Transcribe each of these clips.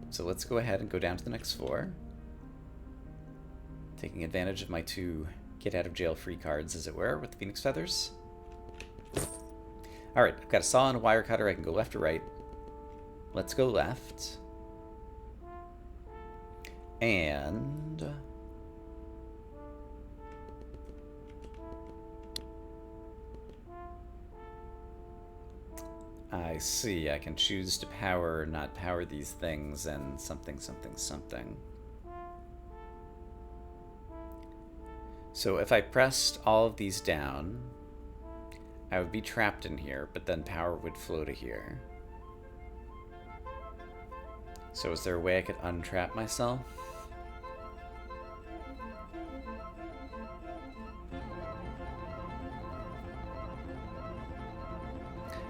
So let's go ahead and go down to the next floor. Taking advantage of my 2 get-out-of-jail-free cards, as it were, with the Phoenix Feathers. Alright, I've got a saw and a wire cutter. I can go left or right. Let's go left. And... I see. I can choose to power or not power these things and something, something, something. So if I pressed all of these down, I would be trapped in here, but then power would flow to here. So is there a way I could untrap myself?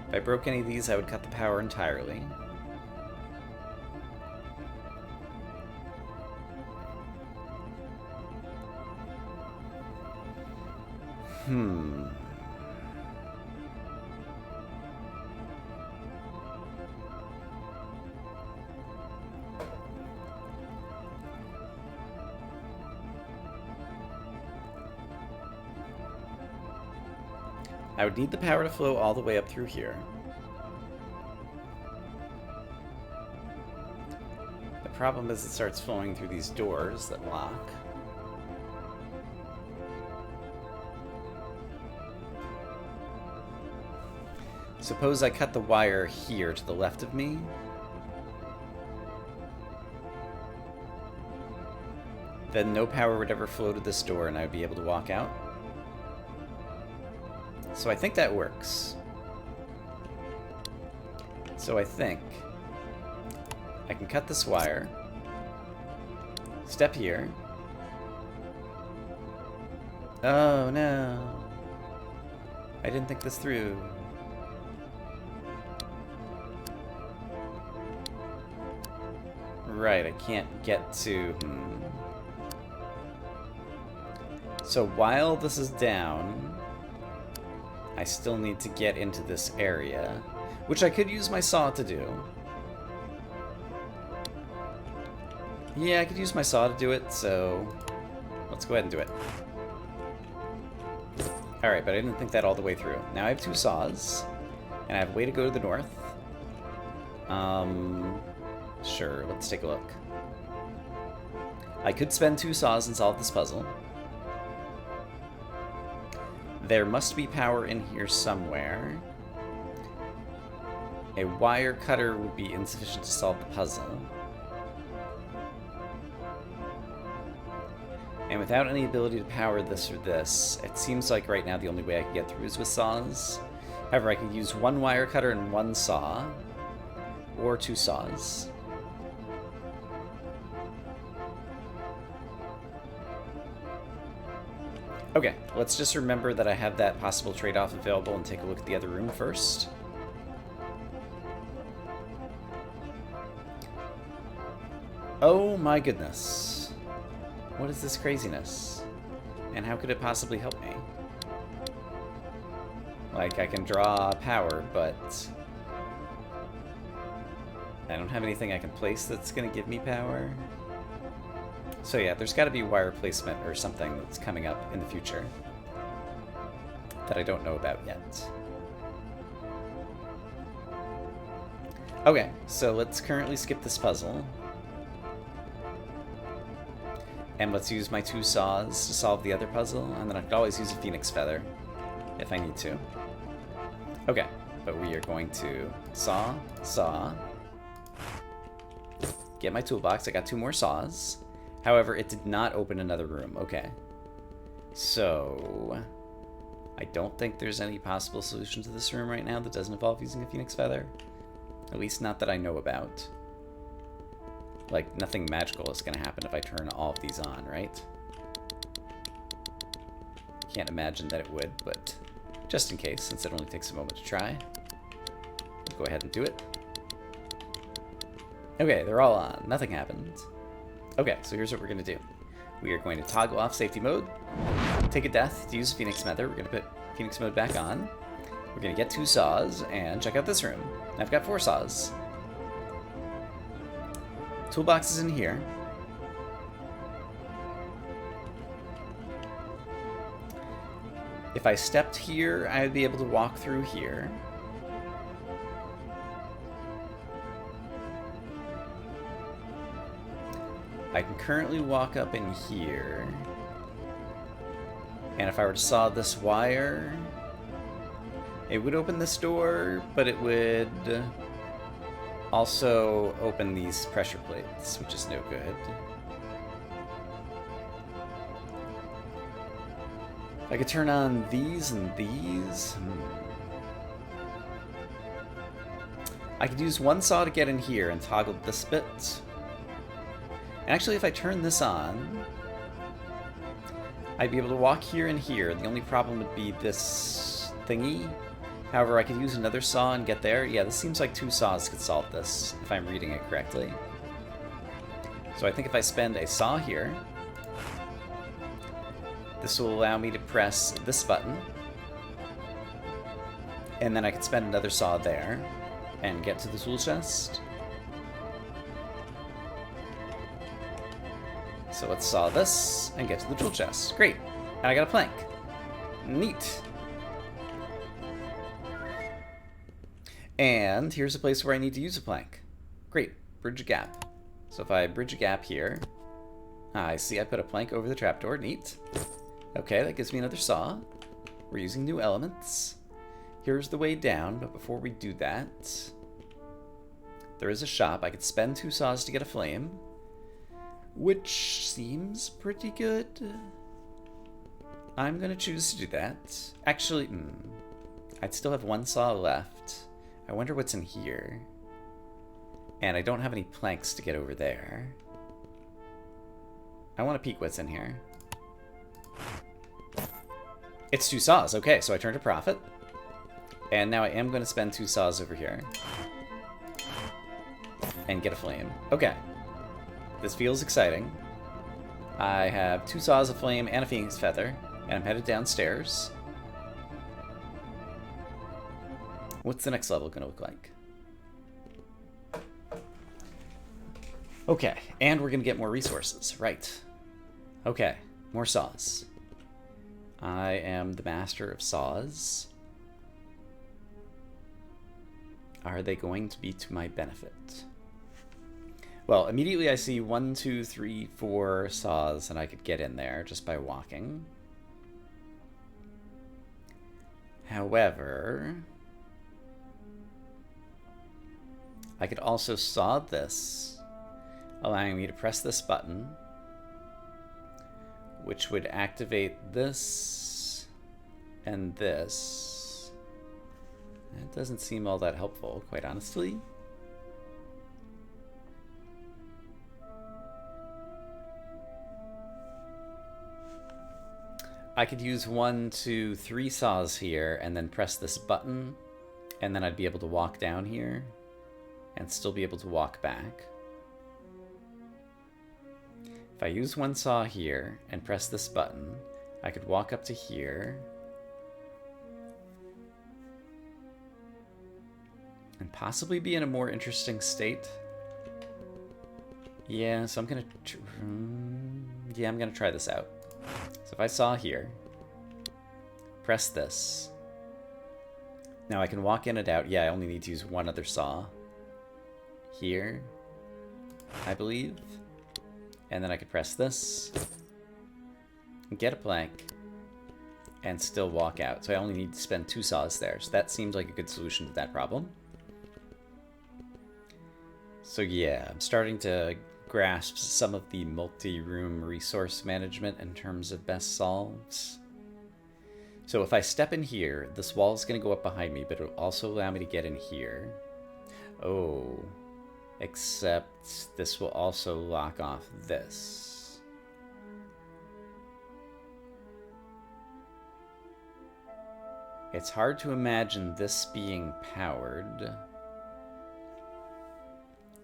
If I broke any of these, I would cut the power entirely. I would need the power to flow all the way up through here. The problem is it starts flowing through these doors that lock. Suppose I cut the wire here to the left of me. Then no power would ever flow to this door and I would be able to walk out. So I think that works. So I think I can cut this wire, step here. Oh no, I didn't think this through. Right, I can't get to... So while this is down, I still need to get into this area, which I could use my saw to do. Yeah, I could use my saw to do it, so let's go ahead and do it. Alright, but I didn't think that all the way through. Now I have 2 saws, and I have a way to go to the north. Sure, let's take a look. I could spend 2 saws and solve this puzzle. There must be power in here somewhere. A wire cutter would be insufficient to solve the puzzle. And without any ability to power this or this, it seems like right now the only way I can get through is with saws. However, I could use 1 wire cutter and 1 saw, or 2 saws. Okay, let's just remember that I have that possible trade-off available and take a look at the other room first. Oh my goodness. What is this craziness? And how could it possibly help me? Like, I can draw power, but I don't have anything I can place that's gonna give me power. So yeah, there's got to be wire placement or something that's coming up in the future that I don't know about yet. Okay, so let's currently skip this puzzle. And let's use my 2 saws to solve the other puzzle, and then I could always use a Phoenix Feather if I need to. Okay, but we are going to saw, get my toolbox. I got 2 more saws. However, it did not open another room. Okay. So I don't think there's any possible solution to this room right now that doesn't involve using a Phoenix Feather. At least not that I know about. Like, nothing magical is going to happen if I turn all of these on, right? Can't imagine that it would, but just in case, since it only takes a moment to try, I'll go ahead and do it. Okay, they're all on. Nothing happened. Okay, so here's what we're going to do. We are going to toggle off safety mode, take a death to use Phoenix Feather. We're going to put Phoenix mode back on. We're going to get 2 saws and check out this room. I've got 4 saws. toolbox is in here. If I stepped here, I would be able to walk through here. I can currently walk up in here. And if I were to saw this wire, it would open this door, but it would also open these pressure plates, which is no good. I could turn on these and these. I could use one saw to get in here and toggle this bit. And actually, if I turn this on, I'd be able to walk here and here. The only problem would be this thingy. However, I could use another saw and get there. Yeah, this seems like 2 saws could solve this, if I'm reading it correctly. So I think if I spend a saw here, this will allow me to press this button. And then I could spend another saw there and get to the tool chest. So let's saw this and get to the tool chest. Great. And I got a plank. Neat. And here's a place where I need to use a plank. Great. Bridge a gap. So if I bridge a gap here, I see I put a plank over the trapdoor. Neat. Okay, that gives me another saw. We're using new elements. Here's the way down, but before we do that, there is a shop. I could spend 2 saws to get a flame, which seems pretty good. I'm gonna choose to do that. Actually, I'd still have 1 saw left. I wonder what's in here. And I don't have any planks to get over there. I want to peek what's in here. It's 2 saws. Okay, so I turned a profit. And now I am going to spend 2 saws over here. And get a flame. Okay. This feels exciting. I have 2 saws, a flame, and a phoenix feather. And I'm headed downstairs. What's the next level going to look like? Okay, and we're going to get more resources. Right. Okay, more saws. I am the master of saws. Are they going to be to my benefit? Well, immediately I see 1, 2, 3, 4 saws, and I could get in there just by walking. However, I could also saw this, allowing me to press this button, which would activate this and this. That doesn't seem all that helpful, quite honestly. I could use 1, 2, 3 saws here and then press this button, and then I'd be able to walk down here and still be able to walk back. If I use 1 saw here and press this button, I could walk up to here and possibly be in a more interesting state. Yeah, so I'm gonna I'm gonna try this out. So if I saw here, press this. Now I can walk in and out. Yeah, I only need to use 1 other saw here, I believe. And then I could press this, get a plank, and still walk out. So I only need to spend 2 saws there. So that seems like a good solution to that problem. So yeah, I'm starting to grasp some of the multi-room resource management in terms of best solves. So if I step in here, this wall is going to go up behind me, but it'll also allow me to get in here. Oh. Except this will also lock off this. It's hard to imagine this being powered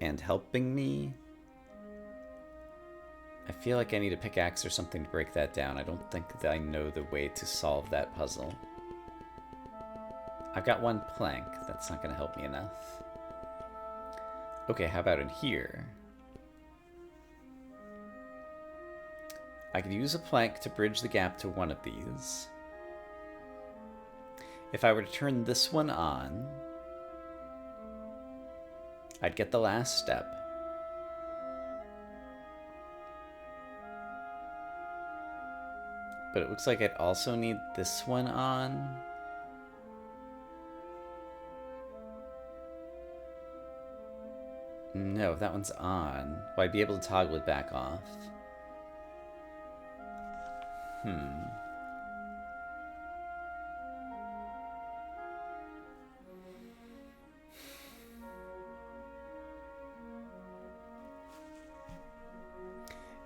and helping me. I feel like I need a pickaxe or something to break that down. I don't think that I know the way to solve that puzzle. I've got 1 plank. That's not going to help me enough. Okay, how about in here? I could use a plank to bridge the gap to one of these. If I were to turn this one on, I'd get the last step. But it looks like I'd also need this one on. No, if that one's on, well, I'd be able to toggle it back off.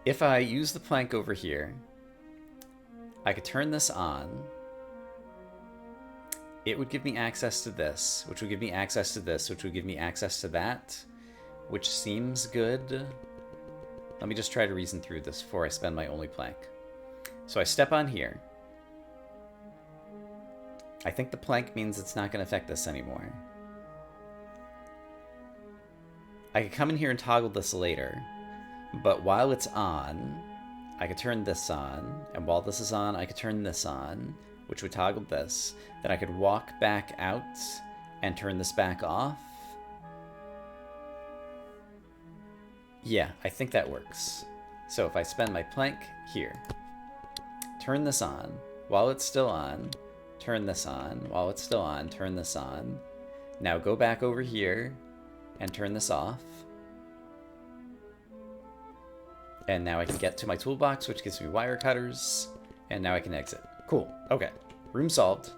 If I use the plank over here, I could turn this on. It would give me access to this, which would give me access to this, which would give me access to that, which seems good. Let me just try to reason through this before I spend my only plank. So I step on here. I think the plank means it's not going to affect this anymore. I could come in here and toggle this later, but while it's on, I could turn this on, and while this is on, I could turn this on, which would toggle this. Then I could walk back out and turn this back off. Yeah, I think that works. So if I spend my plank here, turn this on, while it's still on, turn this on, while it's still on, turn this on. Now go back over here and turn this off. And now I can get to my toolbox, which gives me wire cutters. And now I can exit. Cool. Okay. Room solved.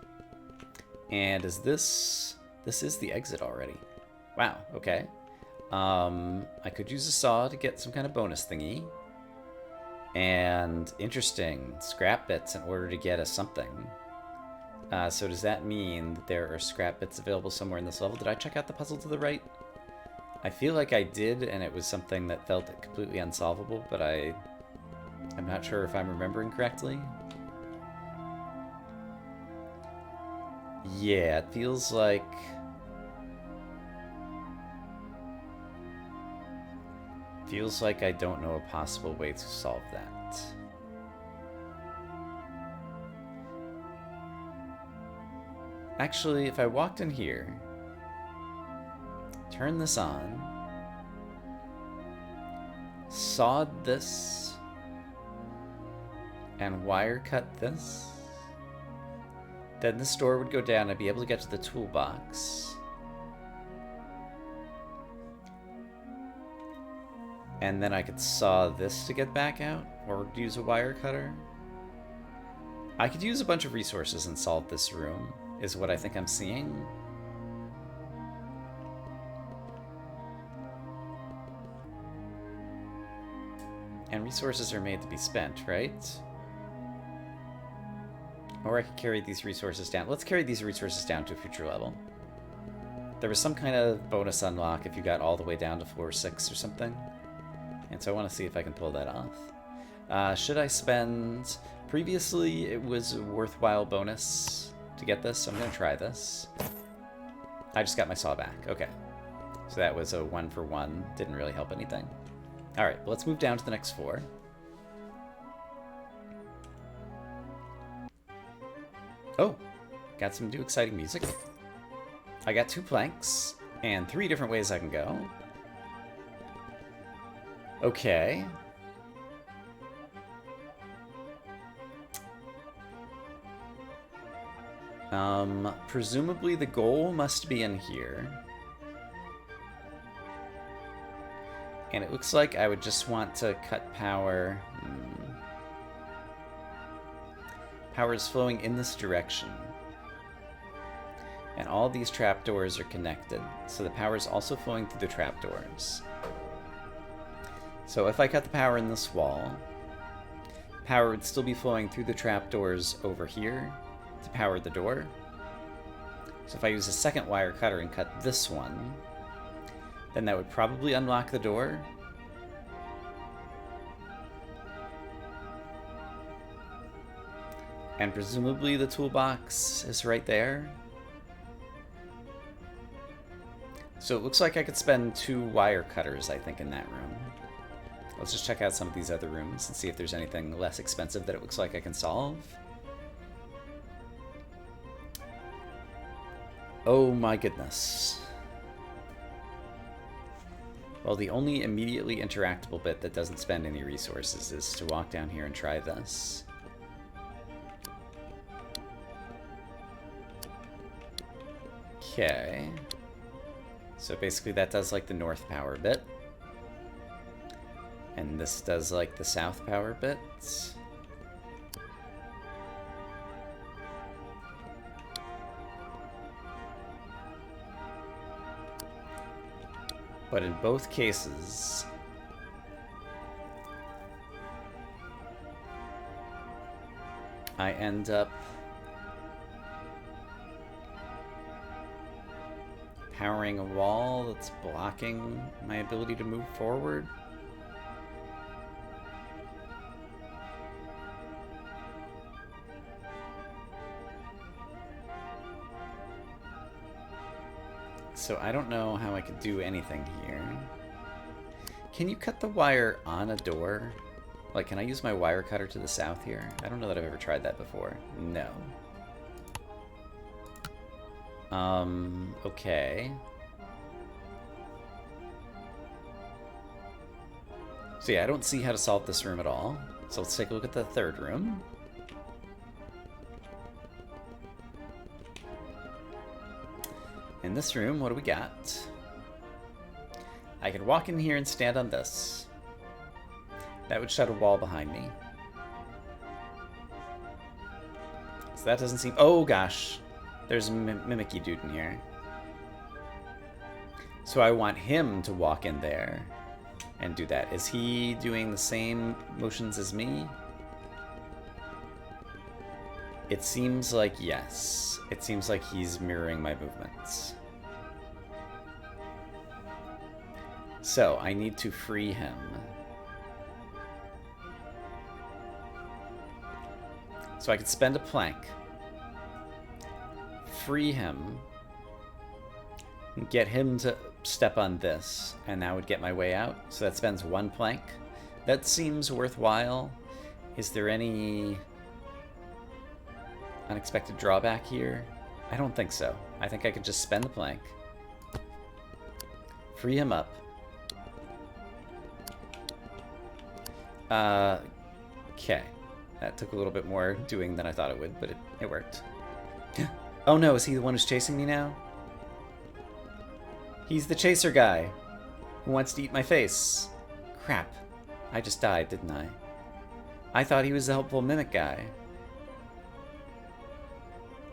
And is this... This is the exit already. Wow. Okay. I could use a saw to get some kind of bonus thingy. And interesting. Scrap bits in order to get us something. So does that mean that there are scrap bits available somewhere in this level? Did I check out the puzzle to the right? I feel like I did, and it was something that felt completely unsolvable, but I'm not sure if I'm remembering correctly. Yeah, it feels like... Feels like I don't know a possible way to solve that. Actually, if I walked in here... Turn this on. Sawed this. And wire cut this. Then this door would go down. I'd be able to get to the toolbox. And then I could saw this to get back out. Or use a wire cutter. I could use a bunch of resources and solve this room, is what I think I'm seeing. And resources are made to be spent, right? Or I could carry these resources down. Let's carry these resources down to a future level. There was some kind of bonus unlock if you got all the way down to floor 6 or something. And so I want to see if I can pull that off. Should I spend... Previously, it was a worthwhile bonus to get this, so I'm going to try this. I just got my saw back. Okay. So that was a 1-for-1. Didn't really help anything. Alright, well, let's move down to the next floor. Oh, got some new exciting music. I got 2 planks, and 3 different ways I can go. Okay. Presumably the goal must be in here. And it looks like I would just want to cut power. Power is flowing in this direction. And all these trapdoors are connected, so the power is also flowing through the trapdoors. So if I cut the power in this wall, power would still be flowing through the trapdoors over here to power the door. So if I use a second wire cutter and cut this one, then that would probably unlock the door. And presumably the toolbox is right there. So it looks like I could spend 2 wire cutters, I think, in that room. Let's just check out some of these other rooms and see if there's anything less expensive that it looks like I can solve. Oh my goodness. Well, the only immediately interactable bit that doesn't spend any resources is to walk down here and try this. Okay. So basically that does like the north power bit. And this does like the south power bit. But in both cases, I end up powering a wall that's blocking my ability to move forward. So I don't know how I could do anything here. Can you cut the wire on a door? Like, can I use my wire cutter to the south here? I don't know that I've ever tried that before. No. Okay. So yeah, I don't see how to solve this room at all. So let's take a look at the third room. In this room, what do we got? I can walk in here and stand on this. That would shut a wall behind me. So that doesn't seem... Oh gosh, there's a mimicky dude in here. So I want him to walk in there and do that. Is he doing the same motions as me? It seems like yes. It seems like he's mirroring my movements. So I need to free him. So I could spend a plank, free him, and get him to step on this, and that would get my way out. So that spends one plank. That seems worthwhile. Is there any unexpected drawback here? I don't think so. I think I could just spend the plank, free him up. Okay. That took a little bit more doing than I thought it would, but it worked. Oh no, is he the one who's chasing me now? He's the chaser guy who wants to eat my face. Crap. I just died, didn't I? I thought he was the helpful mimic guy.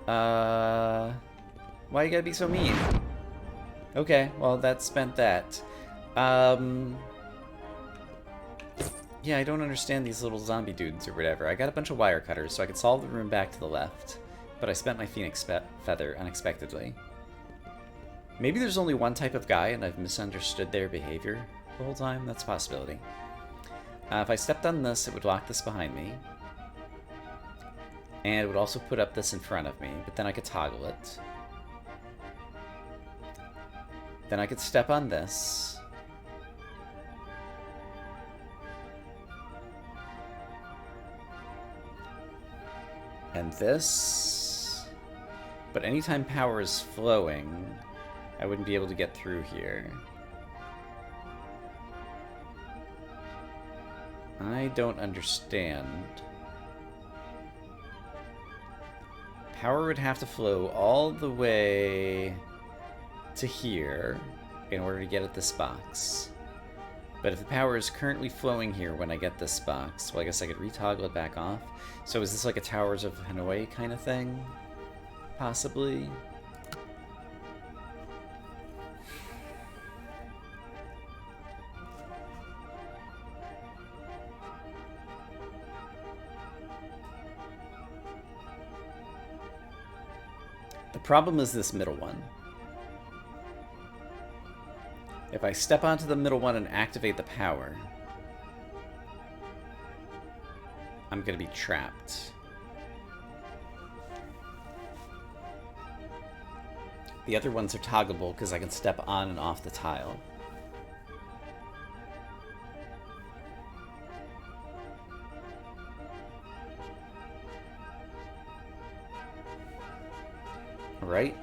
Why you gotta be so mean? Okay, well that spent that. Yeah, I don't understand these little zombie dudes or whatever. I got a bunch of wire cutters, so I could solve the room back to the left. But I spent my phoenix feather unexpectedly. Maybe there's only one type of guy and I've misunderstood their behavior the whole time. That's a possibility. If I stepped on this, it would lock this behind me. And it would also put up this in front of me, but then I could toggle it. Then I could step on this. And this. But anytime power is flowing, I wouldn't be able to get through here. I don't understand. Power would have to flow all the way to here in order to get at this box. But if the power is currently flowing here when I get this box, well, I guess I could retoggle it back off. So is this like a Towers of Hanoi kind of thing? Possibly. The problem is this middle one. If I step onto the middle one and activate the power, I'm going to be trapped. The other ones are toggleable because I can step on and off the tile. right?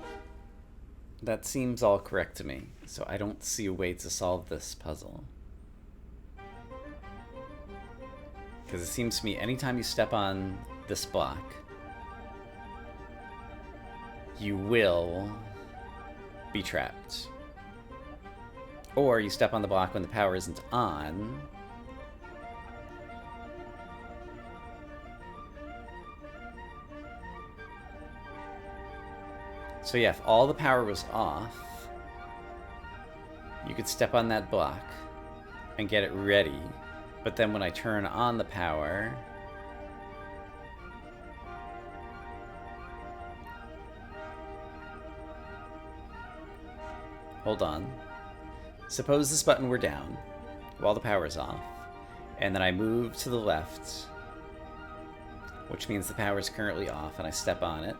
That seems all correct to me. So I don't see a way to solve this puzzle. Because it seems to me anytime you step on this block, you will be trapped. Or you step on the block when the power isn't on. So yeah, if all the power was off, you could step on that block and get it ready. But then when I turn on the power, hold on. Suppose this button were down while the power's off, and then I move to the left, which means the power's currently off, and I step on it.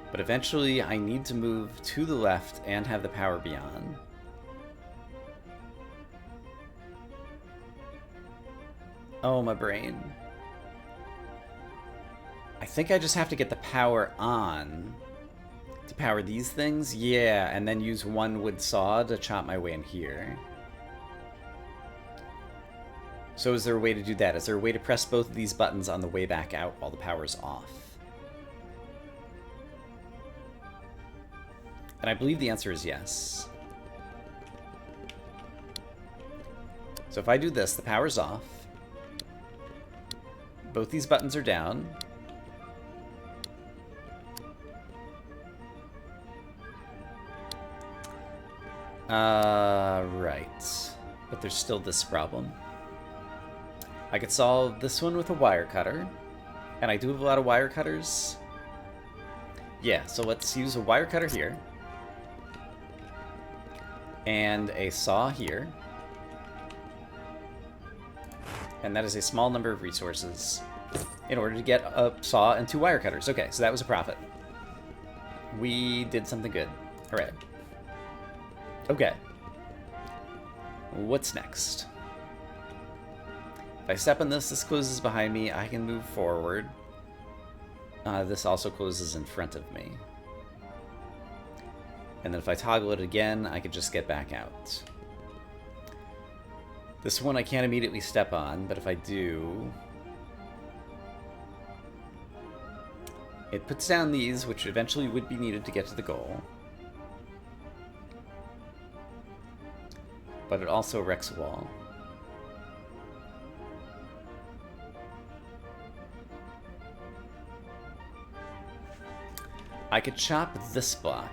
But eventually I need to move to the left and have the power be on. Oh, my brain. I think I just have to get the power on to power these things. Yeah, and then use one wood saw to chop my way in here. So is there a way to do that? Is there a way to press both of these buttons on the way back out while the power's off? And I believe the answer is yes. So if I do this, the power's off. Both these buttons are down. Right. But there's still this problem. I could solve this one with a wire cutter. And I do have a lot of wire cutters. Yeah, so let's use a wire cutter here. And a saw here. And that is a small number of resources in order to get a saw and 2 wire cutters. Okay, so that was a profit. We did something good. Alright. Okay. What's next? If I step on this, this closes behind me. I can move forward. This also closes in front of me. And then if I toggle it again, I could just get back out. This one I can't immediately step on, but if I do... it puts down these, which eventually would be needed to get to the goal. But it also wrecks a wall. I could chop this block.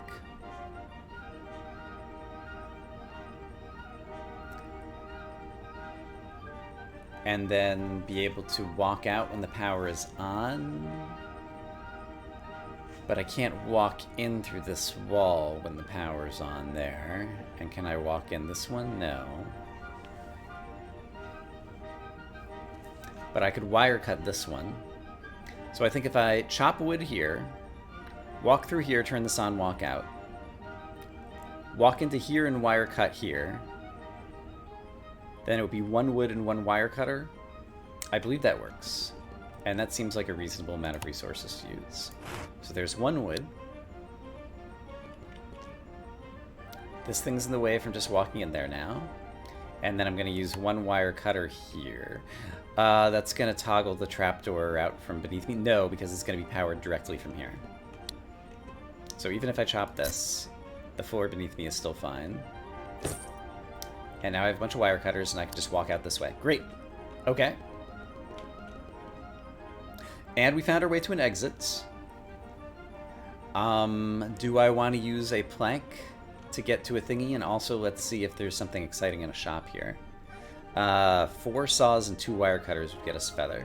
And then be able to walk out when the power is on. But I can't walk in through this wall when the power's on there. And can I walk in this one? No. But I could wire cut this one. So I think if I chop wood here, walk through here, turn this on, walk out. Walk into here and wire cut here. Then it would be 1 wood and 1 wire cutter. I believe that works. And that seems like a reasonable amount of resources to use. So there's 1 wood. This thing's in the way from just walking in there now. And then I'm going to use 1 wire cutter here. That's going to toggle the trapdoor out from beneath me. No, because it's going to be powered directly from here. So even if I chop this, the floor beneath me is still fine. And now I have a bunch of wire cutters and I can just walk out this way. Great. Okay. And we found our way to an exit. Do I want to use a plank to get to a thingy? And also let's see if there's something exciting in a shop here. 4 saws and 2 wire cutters would get us feather.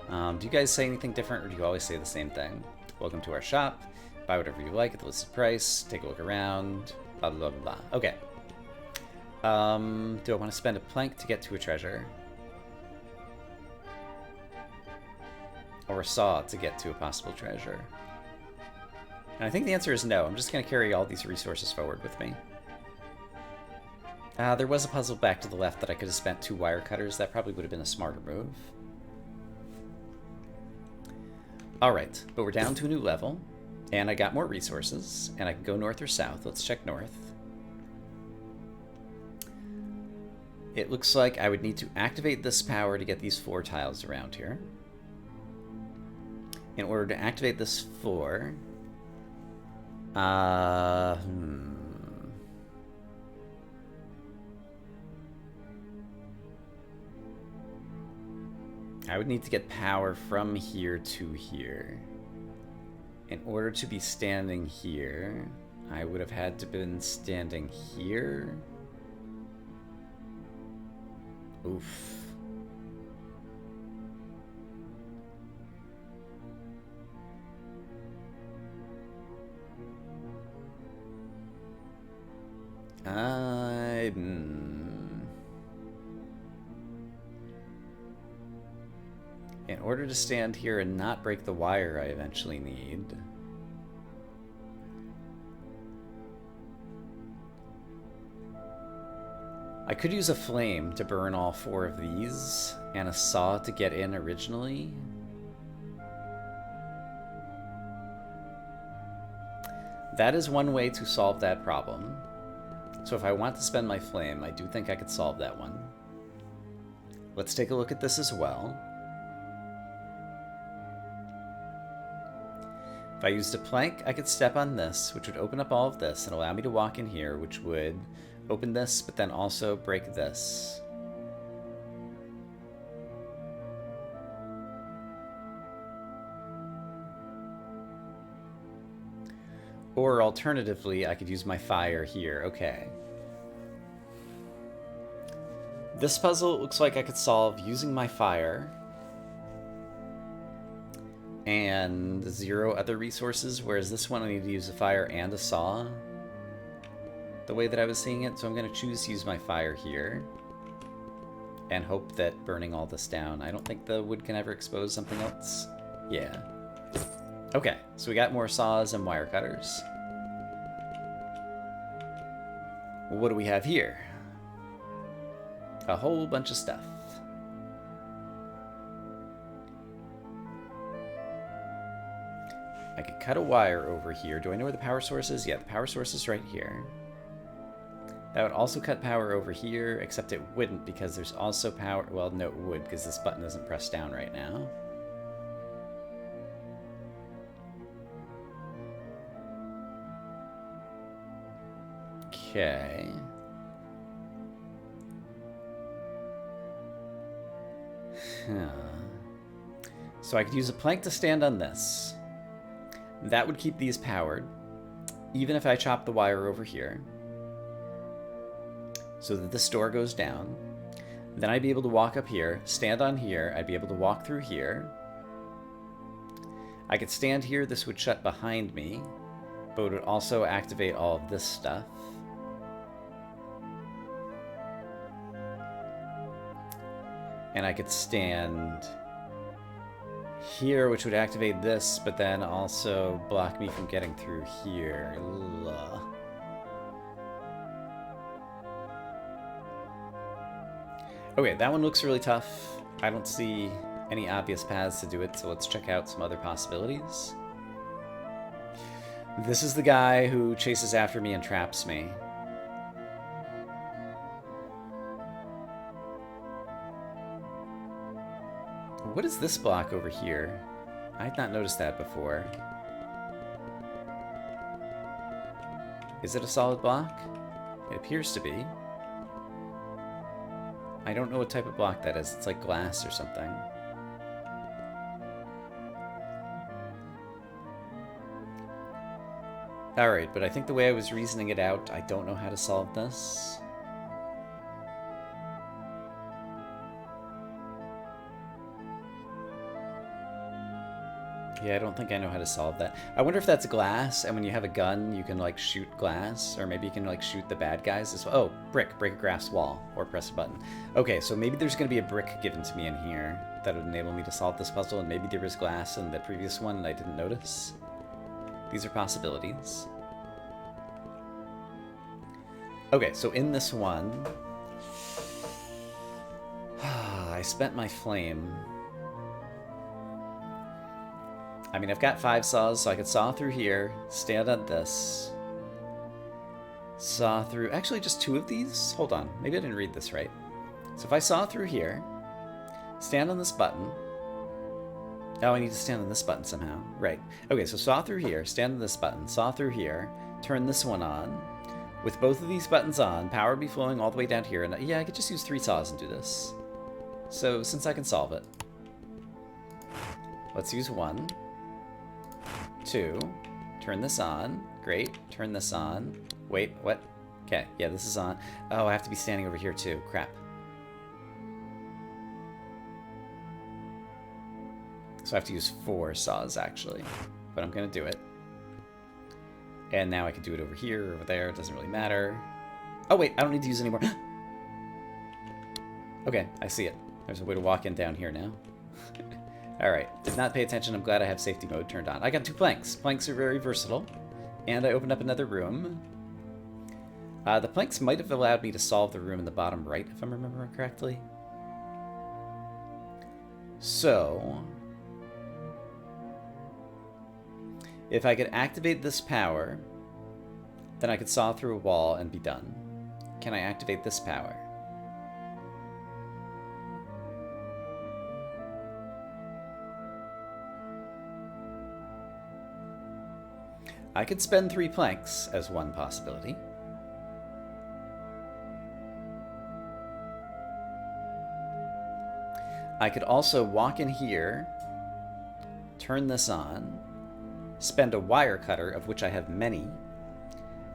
Do you guys say anything different, or do you always say the same thing? Welcome to our shop. Buy whatever you like at the listed price. Take a look around. Blah, blah, blah, blah. Okay. Do I want to spend a plank to get to a treasure? Or a saw to get to a possible treasure? And I think the answer is no. I'm just going to carry all these resources forward with me. There was a puzzle back to the left that I could have spent 2 wire cutters. That probably would have been a smarter move. Alright, but we're down to a new level, and I got more resources, and I can go north or south. Let's check north. It looks like I would need to activate this power to get these 4 tiles around here. In order to activate this 4... I would need to get power from here to here. In order to be standing here, I would have had to been standing here. Oof. In order to stand here and not break the wire I eventually need... I could use a flame to burn all 4 of these, and a saw to get in originally. That is one way to solve that problem. So if I want to spend my flame, I do think I could solve that one. Let's take a look at this as well. If I used a plank, I could step on this, which would open up all of this and allow me to walk in here, which would open this, but then also break this. Or alternatively, I could use my fire here. Okay. This puzzle looks like I could solve using my fire and 0 other resources, whereas this one I need to use a fire and a saw, the way that I was seeing it. So I'm going to choose to use my fire here and hope that burning all this down... I don't think the wood can ever expose something else. Yeah. Okay, so we got more saws and wire cutters. What do we have here? A whole bunch of stuff. I could cut a wire over here. Do I know where the power source is? Yeah, the power source is right here. That would also cut power over here, except it wouldn't because there's also power... Well, no, it would, because this button isn't pressed down right now. Okay. Huh. So I could use a plank to stand on this. That would keep these powered, even if I chop the wire over here, so that this door goes down. Then I'd be able to walk up here, stand on here, I'd be able to walk through here. I could stand here, this would shut behind me, but it would also activate all of this stuff. And I could stand here, which would activate this, but then also block me from getting through here. Ugh. Okay, that one looks really tough. I don't see any obvious paths to do it, so let's check out some other possibilities. This is the guy who chases after me and traps me. What is this block over here? I had not noticed that before. Is it a solid block? It appears to be. I don't know what type of block that is. It's like glass or something. Alright, but I think the way I was reasoning it out, I don't know how to solve this. Yeah, I don't think I know how to solve that. I wonder if that's glass, and when you have a gun, you can, like, shoot glass, or maybe you can, like, shoot the bad guys as well. Oh, brick. Break a glass wall, or press a button. Okay, so maybe there's going to be a brick given to me in here that would enable me to solve this puzzle, and maybe there was glass in the previous one and I didn't notice. These are possibilities. Okay, so in this one... I spent my flame... I mean, I've got 5 saws, so I could saw through here, stand on this, saw through... Actually, just 2 of these? Hold on. Maybe I didn't read this right. So if I saw through here, stand on this button... Oh, I need to stand on this button somehow. Right. Okay, so saw through here, stand on this button, saw through here, turn this one on. With both of these buttons on, power would be flowing all the way down here. And yeah, I could just use 3 saws and do this. So, since I can solve it, let's use 1, 2, turn this on. Great. Turn this on. Wait, what? Okay, yeah, this is on. Oh, I have to be standing over here too. Crap. So I have to use 4 saws, actually. But I'm going to do it. And now I can do it over here or over there. It doesn't really matter. Oh, wait, I don't need to use any more. Okay, I see it. There's a way to walk in down here now. Alright, did not pay attention. I'm glad I have safety mode turned on. I got 2 planks. Planks are very versatile. And I opened up another room. The planks might have allowed me to solve the room in the bottom right, if I'm remembering correctly. So... if I could activate this power, then I could saw through a wall and be done. Can I activate this power? I could spend 3 planks as one possibility. I could also walk in here, turn this on, spend a wire cutter, of which I have many,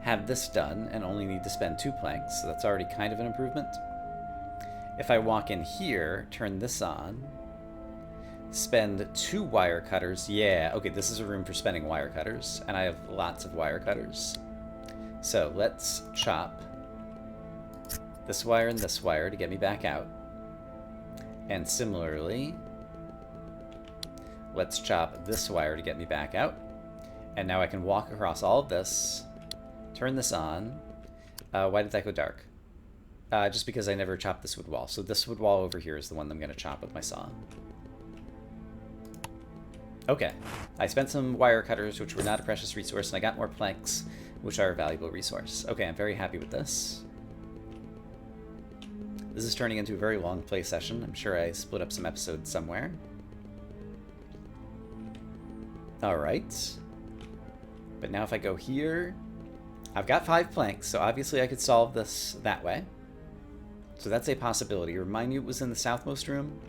have this done, and only need to spend 2 planks, so that's already kind of an improvement. If I walk in here, turn this on, spend 2 wire cutters, yeah, okay, this is a room for spending wire cutters, and I have lots of wire cutters. So let's chop this wire and this wire to get me back out. And similarly, let's chop this wire to get me back out. And now I can walk across all of this, turn this on. Why did that go dark? Just because I never chopped this wood wall. So this wood wall over here is the one that I'm going to chop with my saw. Okay. I spent some wire cutters, which were not a precious resource, and I got more planks, which are a valuable resource. Okay, I'm very happy with this. This is turning into a very long play session. I'm sure I split up some episodes somewhere. Alright. But now if I go here, I've got 5 planks, so obviously I could solve this that way. So that's a possibility. Remind me it was in the southmost room.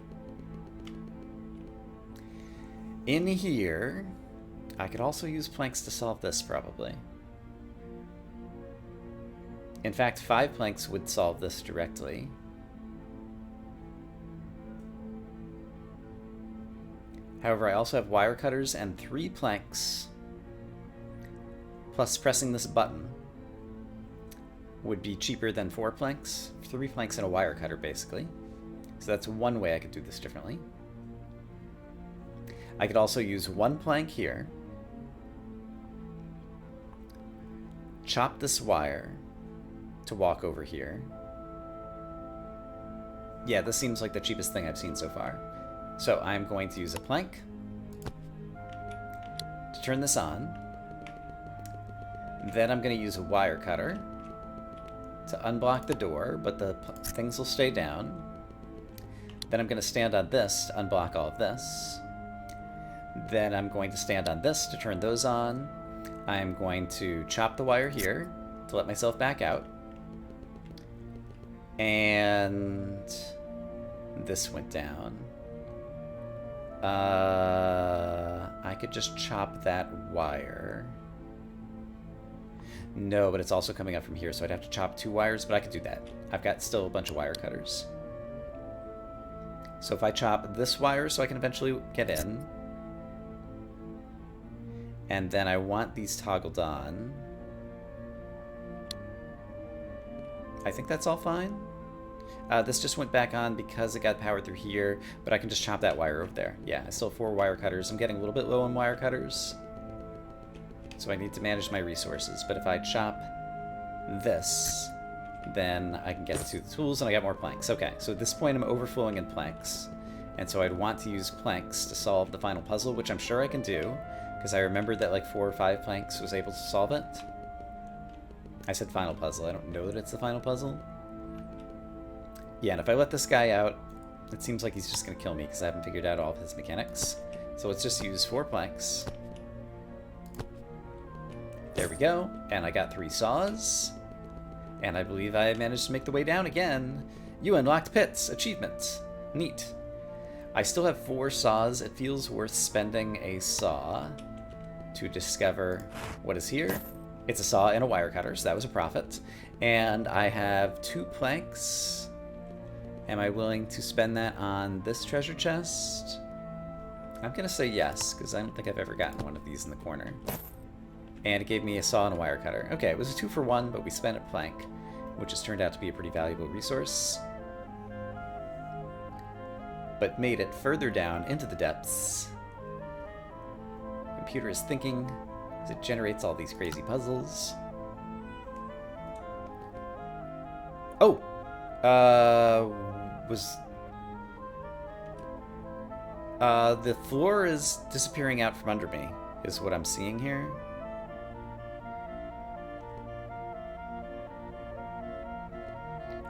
In here, I could also use planks to solve this, probably. In fact, 5 planks would solve this directly. However, I also have wire cutters and 3 planks, plus pressing this button would be cheaper than 4 planks. 3 planks and a wire cutter, basically. So that's one way I could do this differently. I could also use 1 plank here, chop this wire to walk over here. Yeah, this seems like the cheapest thing I've seen so far. So I'm going to use a plank to turn this on. Then I'm going to use a wire cutter to unblock the door, but the things will stay down. Then I'm going to stand on this to unblock all of this. Then I'm going to stand on this to turn those on. I'm going to chop the wire here to let myself back out. And this went down. I could just chop that wire. No, but it's also coming up from here, so I'd have to chop 2 wires, but I could do that. I've got still a bunch of wire cutters. So if I chop this wire so I can eventually get in, and then I want these toggled on, I think that's all fine. This just went back on because it got powered through here, but I can just chop that wire over there. Yeah, I still have 4 wire cutters. I'm getting a little bit low on wire cutters, so I need to manage my resources. But if I chop this, then I can get to the tools and I got more planks. Okay, so at this point I'm overflowing in planks, And so I'd want to use planks to solve the final puzzle, which I'm sure I can do, because I remembered that like 4 or 5 planks was able to solve it. I said final puzzle. I don't know that it's the final puzzle. Yeah, and if I let this guy out, it seems like he's just going to kill me because I haven't figured out all of his mechanics. So let's just use 4 planks. There we go. And I got 3 saws. And I believe I managed to make the way down again. You unlocked pits. Achievement. Neat. I still have 4 saws. It feels worth spending a saw to discover what is here. It's a saw and a wire cutter, so that was a profit. And I have 2 planks. Am I willing to spend that on this treasure chest? I'm going to say yes, because I don't think I've ever gotten one of these in the corner. And it gave me a saw and a wire cutter. Okay, it was a 2 for 1, but we spent a plank, which has turned out to be a pretty valuable resource. But made it further down into the depths. Computer is thinking as it generates all these crazy puzzles. Oh! The floor is disappearing out from under me, is what I'm seeing here.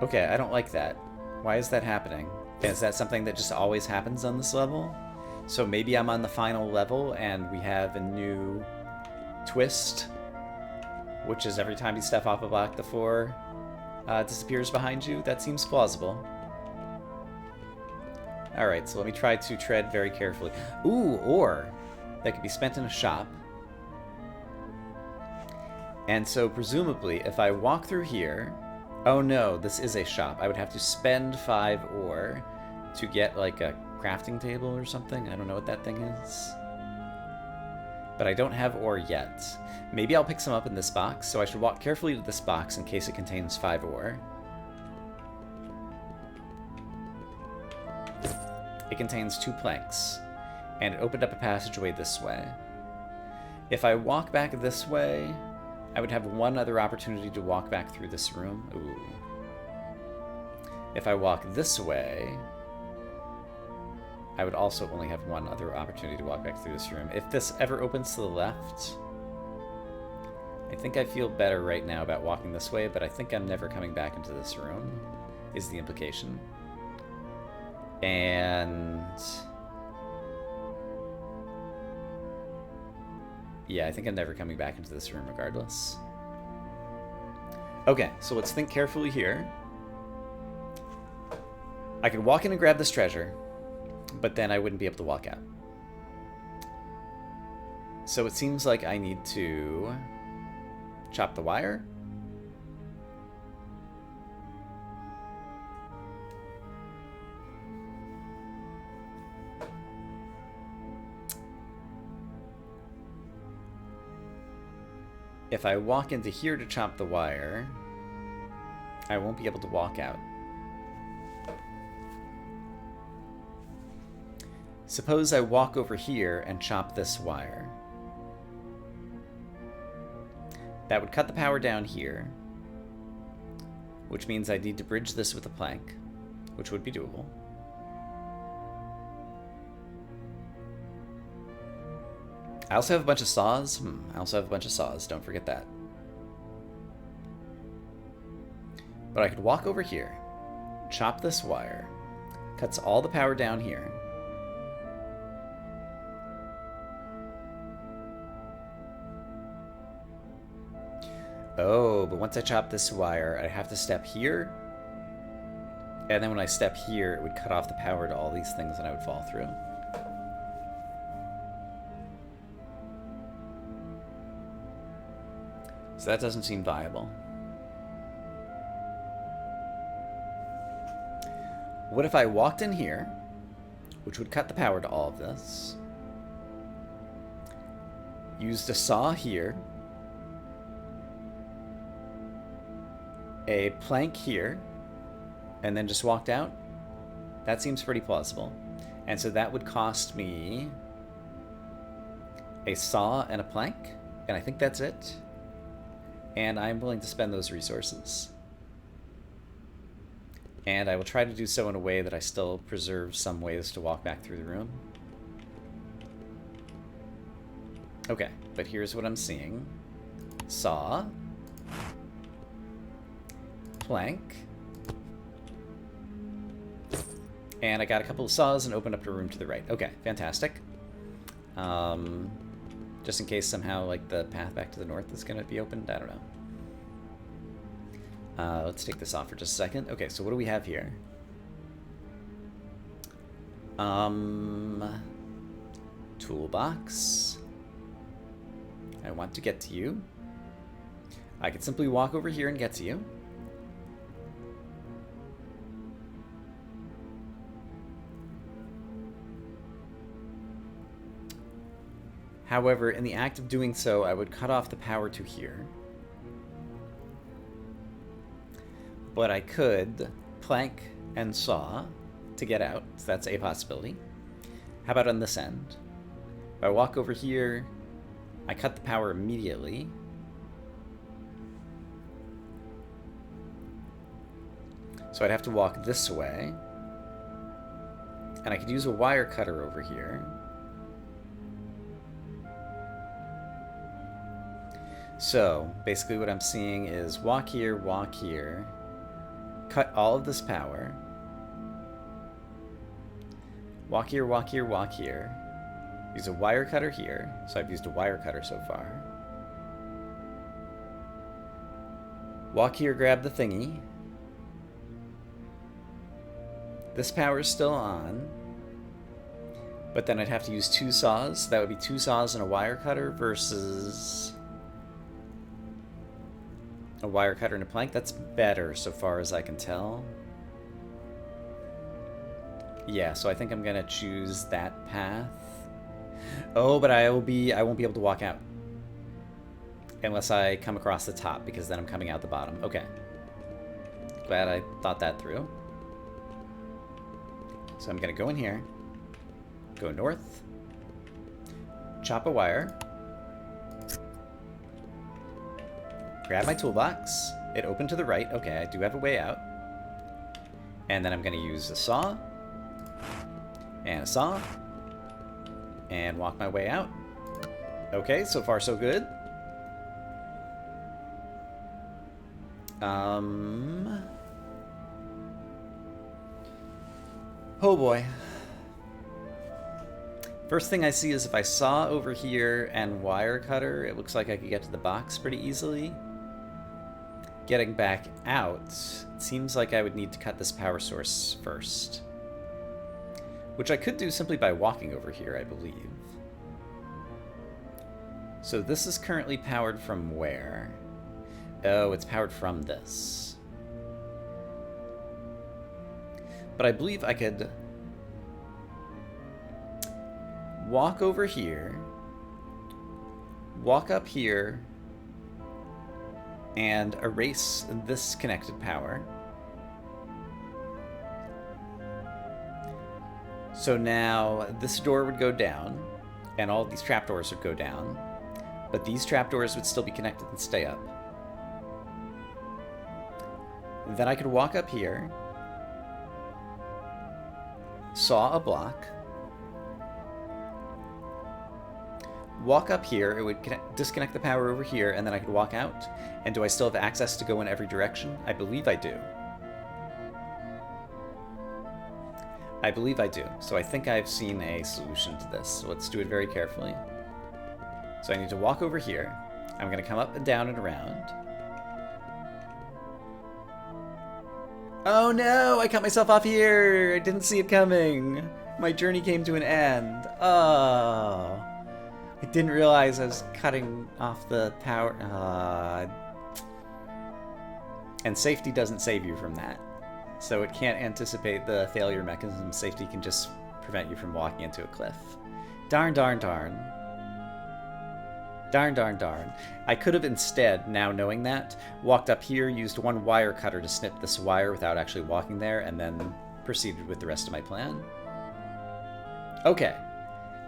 Okay, I don't like that. Why is that happening? Is that something that just always happens on this level? So maybe I'm on the final level and we have a new twist, which is every time you step off a block, the floor disappears behind you. That seems plausible. Alright, so let me try to tread very carefully. Ooh, ore that could be spent in a shop. And so presumably, if I walk through here... Oh no, this is a shop. I would have to spend 5 ore to get like a crafting table or something. I don't know what that thing is. But I don't have ore yet. Maybe I'll pick some up in this box, so I should walk carefully to this box in case it contains 5 ore. It contains 2 planks, and it opened up a passageway this way. If I walk back this way, I would have 1 other opportunity to walk back through this room. Ooh. If I walk this way, I would also only have 1 other opportunity to walk back through this room. If this ever opens to the left, I think I feel better right now about walking this way, but I think I'm never coming back into this room, is the implication. And... yeah, I think I'm never coming back into this room regardless. Okay, so let's think carefully here. I could walk in and grab this treasure, but then I wouldn't be able to walk out. So it seems like I need to chop the wire. If I walk into here to chop the wire, I won't be able to walk out. Suppose I walk over here and chop this wire. That would cut the power down here, which means I need to bridge this with a plank, which would be doable. I also have a bunch of saws. I also have a bunch of saws, don't forget that. But I could walk over here, chop this wire, cuts all the power down here. Oh, but once I chop this wire, I have to step here. And then when I step here, it would cut off the power to all these things and I would fall through. So that doesn't seem viable. What if I walked in here, which would cut the power to all of this, used a saw here, a plank here, and then just walked out? That seems pretty plausible. And so that would cost me a saw and a plank, and I think that's it. And I'm willing to spend those resources. And I will try to do so in a way that I still preserve some ways to walk back through the room. Okay, but here's what I'm seeing. Saw. Plank. And I got a couple of saws and opened up a room to the right. Okay, fantastic. Just in case somehow, like, the path back to the north is going to be opened. I don't know. Let's take this off for just a second. Okay, so what do we have here? Toolbox. I want to get to you. I could simply walk over here and get to you. However, in the act of doing so, I would cut off the power to here. But I could plank and saw to get out, so that's a possibility. How about on this end? If I walk over here, I cut the power immediately. So I'd have to walk this way. And I could use a wire cutter over here. So, basically what I'm seeing is walk here, cut all of this power, walk here, use a wire cutter here, so I've used a wire cutter so far, walk here, grab the thingy, this power is still on, but then I'd have to use 2 saws, that would be 2 saws and a wire cutter versus a wire cutter and a plank. That's better so far as I can tell. Yeah, so I think I'm gonna choose that path. Oh, but I won't be able to walk out unless I come across the top, because then I'm coming out the bottom. Okay. Glad I thought that through. So I'm gonna go in here, go north, chop a wire, grab my toolbox. It opened to the right. Okay, I do have a way out. And then I'm going to use a saw. And a saw. And walk my way out. Okay, so far so good. Oh boy. First thing I see is if I saw over here and wire cutter, it looks like I could get to the box pretty easily. Getting back out, it seems like I would need to cut this power source first. Which I could do simply by walking over here, I believe. So this is currently powered from where? Oh, it's powered from this. But I believe I could walk over here, walk up here, and erase this connected power. So now this door would go down, and all of these trapdoors would go down, but these trapdoors would still be connected and stay up. Then I could walk up here, saw a block, walk up here, it would disconnect the power over here, and then I could walk out. And do I still have access to go in every direction? I believe I do. I believe I do. So I think I've seen a solution to this. So let's do it very carefully. So I need to walk over here. I'm going to come up and down and around. Oh no! I cut myself off here! I didn't see it coming! My journey came to an end. Oh... I didn't realize I was cutting off the power. And safety doesn't save you from that. So it can't anticipate the failure mechanism. Safety can just prevent you from walking into a cliff. Darn, darn, darn. Darn, darn, darn. I could have instead, now knowing that, walked up here, used one wire cutter to snip this wire without actually walking there, and then proceeded with the rest of my plan. Okay.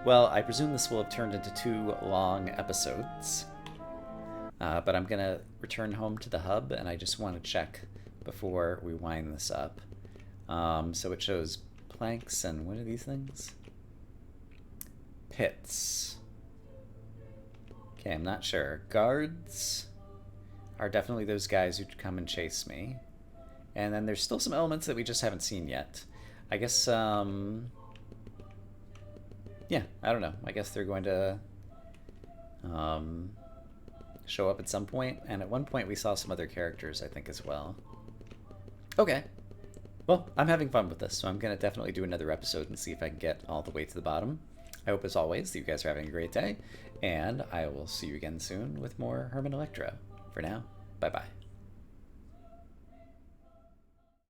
Well, I presume this will have turned into 2 long episodes. But I'm going to return home to the hub, and I just want to check before we wind this up. So it shows planks and what are these things? Pits. Okay, I'm not sure. Guards are definitely those guys who come and chase me. And then there's still some elements that we just haven't seen yet. I guess, yeah, I don't know. I guess they're going to show up at some point. And at one point we saw some other characters, I think, as well. Okay. Well, I'm having fun with this, so I'm going to definitely do another episode and see if I can get all the way to the bottom. I hope, as always, that you guys are having a great day, and I will see you again soon with more Herman Electro. For now, bye-bye.